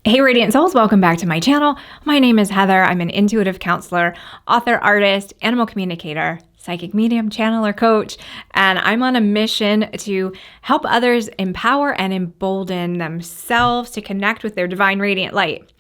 Hey Radiant Souls, welcome back to my channel. My name is Heather. I'm an intuitive counselor, author, artist, animal communicator, psychic medium, channeler, coach, and I'm on a mission to help others empower and embolden themselves to connect with their divine radiant light.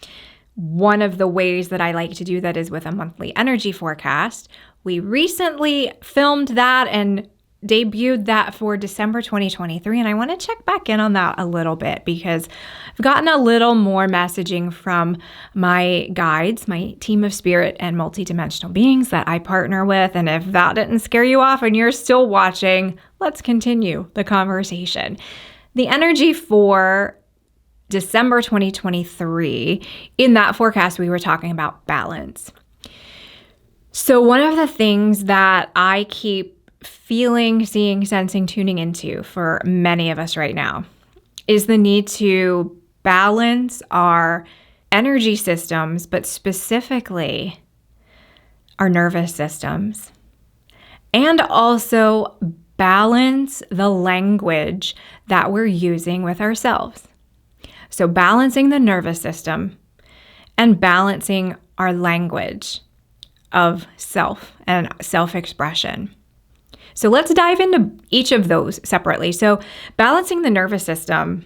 One of the ways that I like to do that is with a monthly energy forecast. We recently filmed that and debuted that for December 2023, and I want to check back in on that a little bit because I've gotten a little more messaging from my guides, my team of spirit and multidimensional beings that I partner with, and if that didn't scare you off and you're still watching, let's continue the conversation. The energy for December 2023, in that forecast we were talking about balance. So one of the things that I keep feeling, seeing, sensing, tuning into for many of us right now is the need to balance our energy systems, but specifically our nervous systems, and also balance the language that we're using with ourselves. So balancing the nervous system and balancing our language of self and self-expression. So let's dive into each of those separately. So balancing the nervous system,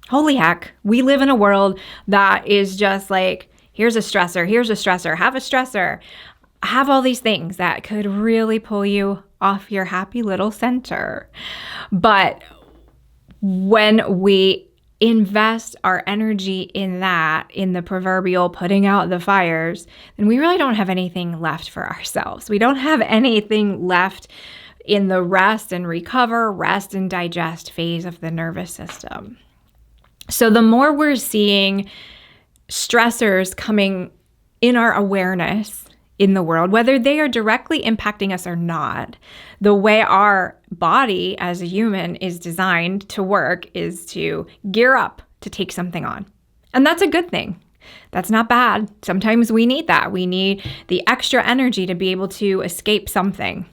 holy heck, we live in a world that is just like, here's a stressor, have a stressor, have all these things that could really pull you off your happy little center. But when we invest our energy in that, in the proverbial putting out the fires, then we really don't have anything left for ourselves. We don't have anything left in the rest and recover, rest and digest phase of the nervous system. So the more we're seeing stressors coming in our awareness in the world, whether they are directly impacting us or not, the way our body as a human is designed to work is to gear up to take something on. And that's a good thing. That's not bad. Sometimes we need that. We need the extra energy to be able to escape something.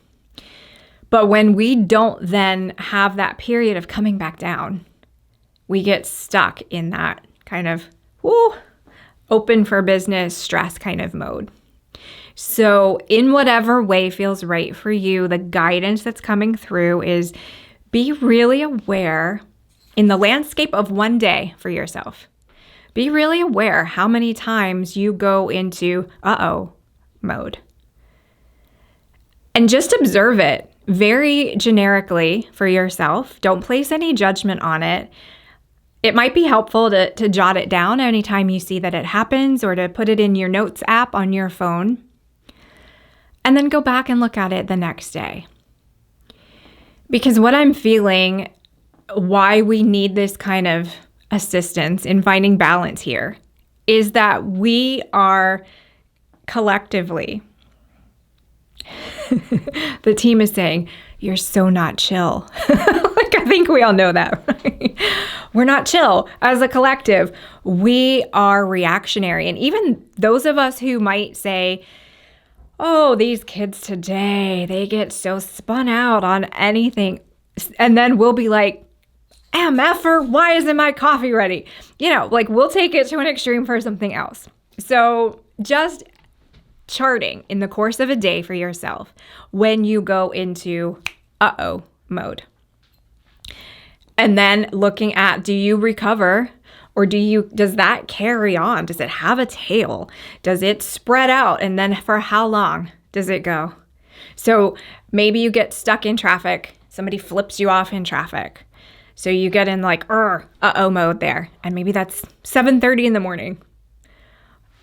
But when we don't then have that period of coming back down, we get stuck in that kind of open for business stress kind of mode. So in whatever way feels right for you, the guidance that's coming through is be really aware in the landscape of one day for yourself. Be really aware how many times you go into mode. And just observe it very generically for yourself. Don't place any judgment on it. It might be helpful to jot it down anytime you see that it happens, or to put it in your notes app on your phone. And then go back and look at it the next day. Because what I'm feeling, why we need this kind of assistance in finding balance here, is that we are collectively, the team is saying, you're so not chill. Like, I think we all know that, right? We're not chill as a collective. We are reactionary. And even those of us who might say, oh, these kids today, they get so spun out on anything. And then we'll be like, MFer, why isn't my coffee ready? We'll take it to an extreme for something else. So just charting in the course of a day for yourself when you go into mode. And then looking at, do you recover? Or does that carry on? Does it have a tail? Does it spread out? And then for how long does it go? So maybe you get stuck in traffic. Somebody flips you off in traffic. So you get in mode there. And maybe that's 7:30 in the morning.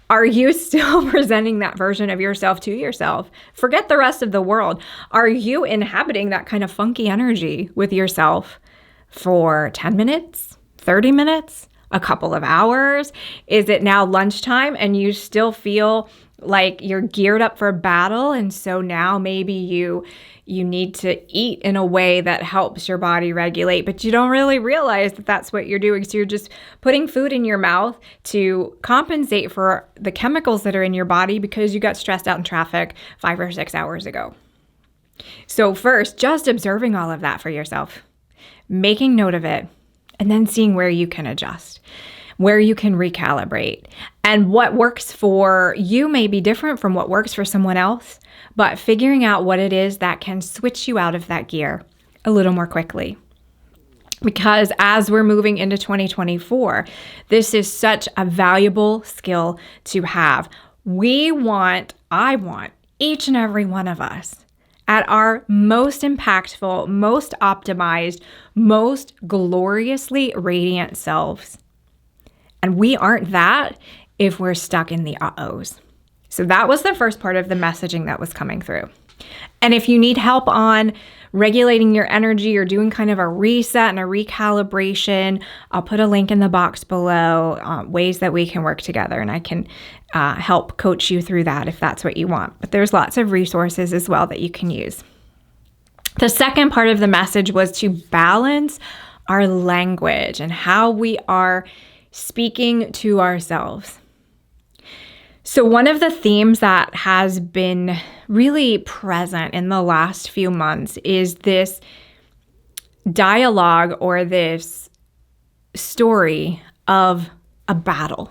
Are you still presenting that version of yourself to yourself? Forget the rest of the world. Are you inhabiting that kind of funky energy with yourself for 10 minutes, 30 minutes? A couple of hours? Is it now lunchtime and you still feel like you're geared up for battle? And so now maybe you need to eat in a way that helps your body regulate, but you don't really realize that that's what you're doing. So you're just putting food in your mouth to compensate for the chemicals that are in your body because you got stressed out in traffic 5 or 6 hours ago. So first, just observing all of that for yourself, making note of it, and then seeing where you can adjust. where you can recalibrate. And what works for you may be different from what works for someone else, but figuring out what it is that can switch you out of that gear a little more quickly. Because as we're moving into 2024, this is such a valuable skill to have. I want each and every one of us at our most impactful, most optimized, most gloriously radiant selves. And we aren't that if we're stuck in the uh-ohs. So that was the first part of the messaging that was coming through. And if you need help on regulating your energy or doing kind of a reset and a recalibration, I'll put a link in the box below, ways that we can work together, and I can help coach you through that if that's what you want. But there's lots of resources as well that you can use. The second part of the message was to balance our language and how we are speaking to ourselves. So one of the themes that has been really present in the last few months is this dialogue or this story of a battle.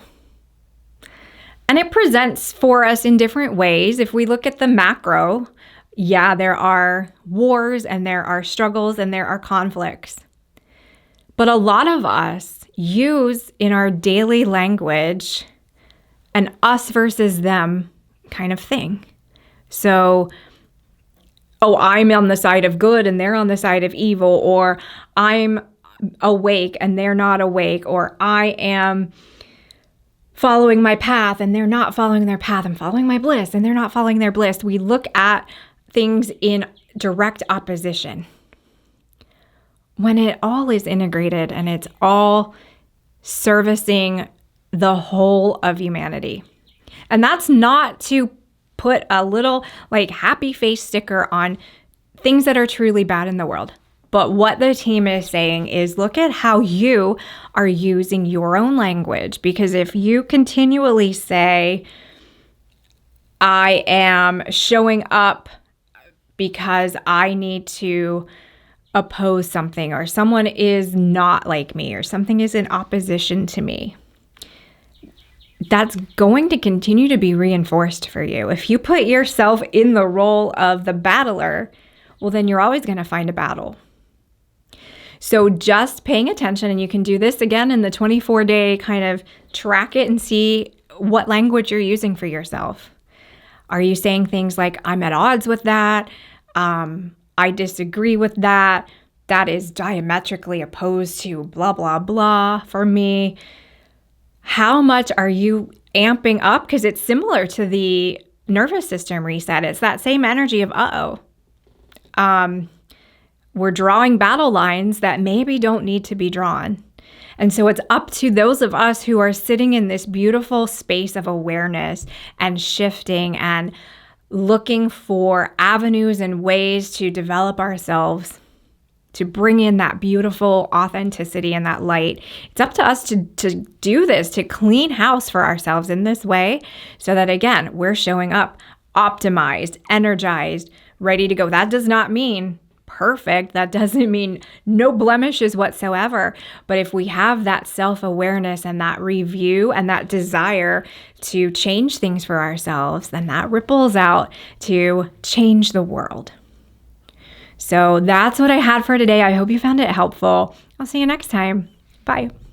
And it presents for us in different ways. If we look at the macro, yeah, there are wars and there are struggles and there are conflicts. But a lot of us use in our daily language an us versus them kind of thing. So, I'm on the side of good and they're on the side of evil, or I'm awake and they're not awake, or I am following my path and they're not following their path. I'm following my bliss and they're not following their bliss. We look at things in direct opposition when it all is integrated and it's all servicing the whole of humanity. And that's not to put a little happy face sticker on things that are truly bad in the world. But what the team is saying is look at how you are using your own language. Because if you continually say, I am showing up because I need to oppose something, or someone is not like me, or something is in opposition to me, that's going to continue to be reinforced for you. If you put yourself in the role of the battler, well, then you're always going to find a battle. So just paying attention, and you can do this again in the 24-day kind of track it and see what language you're using for yourself. Are you saying things like, I'm at odds with that? I disagree with that. That is diametrically opposed to blah, blah, blah for me. How much are you amping up? Because it's similar to the nervous system reset. It's that same energy of, we're drawing battle lines that maybe don't need to be drawn. And so it's up to those of us who are sitting in this beautiful space of awareness and shifting and looking for avenues and ways to develop ourselves, to bring in that beautiful authenticity and that light. It's up to us to do this, to clean house for ourselves in this way, so that, again, we're showing up optimized, energized, ready to go. That does not mean perfect. That doesn't mean no blemishes whatsoever. But if we have that self-awareness and that review and that desire to change things for ourselves, then that ripples out to change the world. So that's what I had for today. I hope you found it helpful. I'll see you next time. Bye.